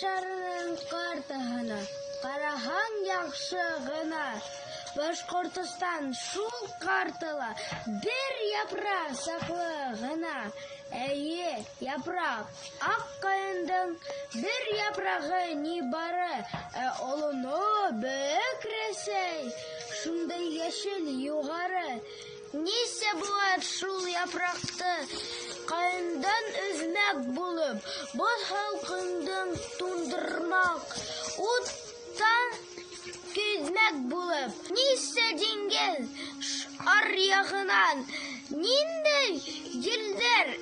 шарының картаһына караһаң яхшы гына. Башкортстан шул картала бер япрак саклы гына. Әйе, япрак. Ак каенның бер япрагы нибары, олыны бөек Рәсәй. Шундай яшел югары. Нисе булат шул япракты каендан өзмәк булып, боз халкыңдың тундырмак, уттан көзмәк булып. Нисе диңгез аръягынан, ниндәй җилдер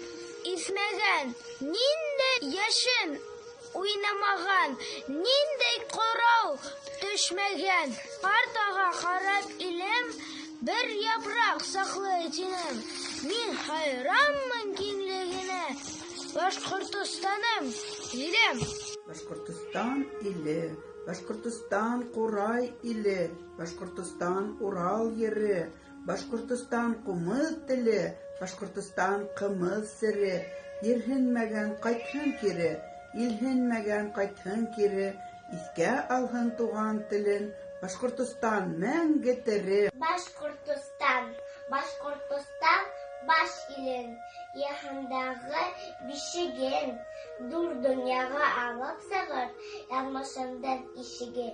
исмәгән, ниндәй яшен уйнамаган, ниндәй корау төшмәгән. Картага карап илем, бер япрак саклы тинем. Мин хайранмын киңлегенә, Башкортстаным илем. Башкортстан иле, Башкортстан курай иле, Башкортстан Урал ере, Башкортстан кумыл теле, Башкортстан кымыз сере. Ирһенмәгән кайтһын кире, илһенмәгән кайтһын кире. Искә алһын туган телен, Башкортстан мәңге тере. Башкортстан, Башкортстан баш илен, яһындагы бишеген, дур дөньяга алып сыгыр, язмышымдан ишеге.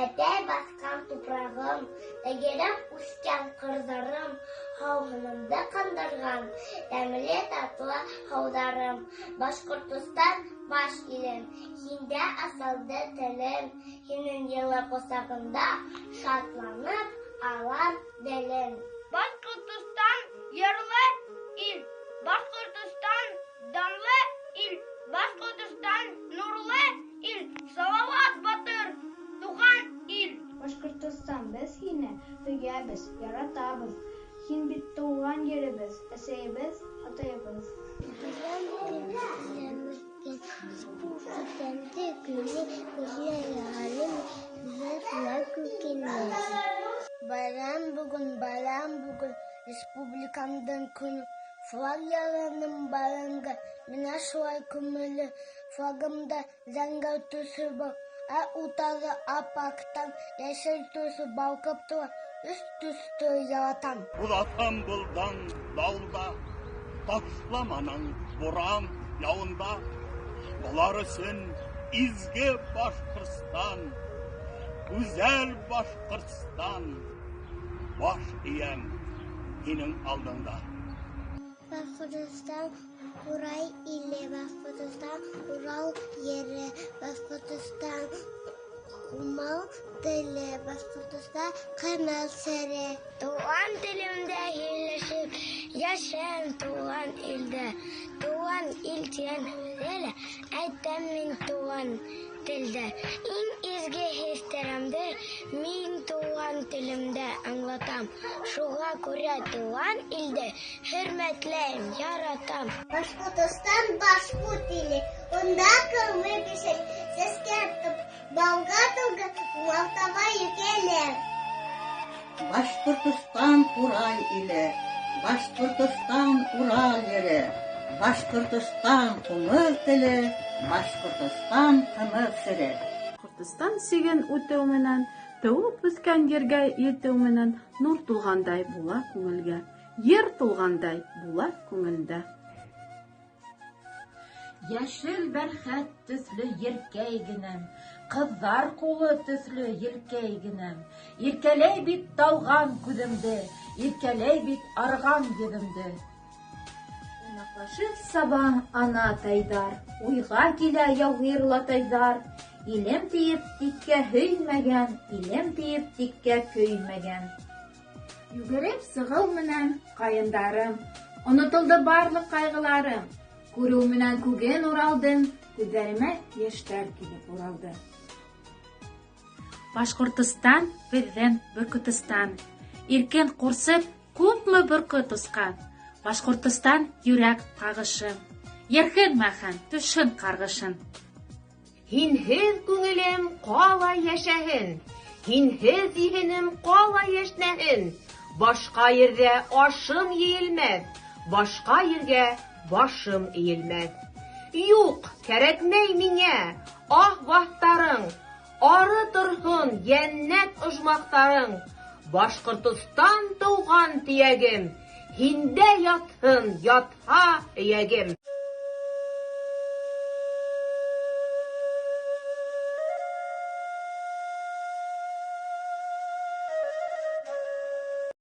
Әтәй баскан тупрагым, тәгәрәп үскән кырзарым, һавынымда кандырган, тәмле татлы һаударым. Башкортстан баш илен, һиндә асылды телем, һинең йылы косагында шатланып алам делем. Башкортстан ярлы ил, Башкортстан данлы ил, Башкортстан нурлы ил, салават батыр туган ил. Башкортстан без һине сөябез, яратабыз. Һин бит туган еребез, әсәебез, атаебыз. Bayram bugün, Республикамдың күні. Флаг яланым баранга, менә шулай күңелле. Флагымда зәңгәр төсе бар, утары апактан яшел төсе балкып тора. Üst-üste yaratам. Улатам булдан дауылда, ташламаның буран яуында. Болар өсөн изге Башкортстан, güzel Башкортстан, баш иям һинең алдыңда. Башкортстан Урай иле, Башкортстан Урал ере, Башкортстан Умал теле, Башкортстан Канал сере. Туган телемдә һөйләшеп, яшәм туган илдә. Туган ил тигән әйтәм мин туган телдә. Иң изге хистәремдә мин туган телемдә аңлатам. Шуңа күрә туган илдә хөрмәтләйм, яратам. Башкортстан башкорт иле, онда кылмы бишек, сескәртеп, балга-тылга, уалтава йөкәләр. Башкортстан курай иле, Башкортстан Урал ере, Башкортстан кумыл теле, Башкортстан кымыз сере. Башкортстан сиген үтеү менән, тыуып үскән ергә етеү менән нур тулгандай була күңелгә, ер тулгандай була күңелдә. Яшел бәрхәт төсле еркәй генәм, кызлар кулы төсле елкәй генәм. Иркәләй бит талган күземде, иркәләй бит арган йөземде. Уйнаклашып саба ана тайдар, уйга килә яугырлы тайдар. Илем тиеп тиккә һөймәгән, илем тиеп тиккә көймәгән. Югереп сыгыл менән каендарым, онытылды барлык кайгыларым. Күрү менән күген уралдым, күзләремә яшьтәр килеп уралды. Башкортстан безнең Бөркетстан. Иркен курсып, күпме бөркет ускан. Башкортстан йөрәк кагышым. Ерхенмәһән төшен каргышын. Һинһез күңелем калай яшәһен, һинһез зиһенем калай яшнәһен. Башка йөрдә ашым йыелмәс, башка йөргә башым иелмәс. Юк, кәрәкмәй миңа аһ-ваһтарың, ары торһын яннәт оҗмахтарың. Башкортстан туган төягем, һиндә ятһын ятһа өягем.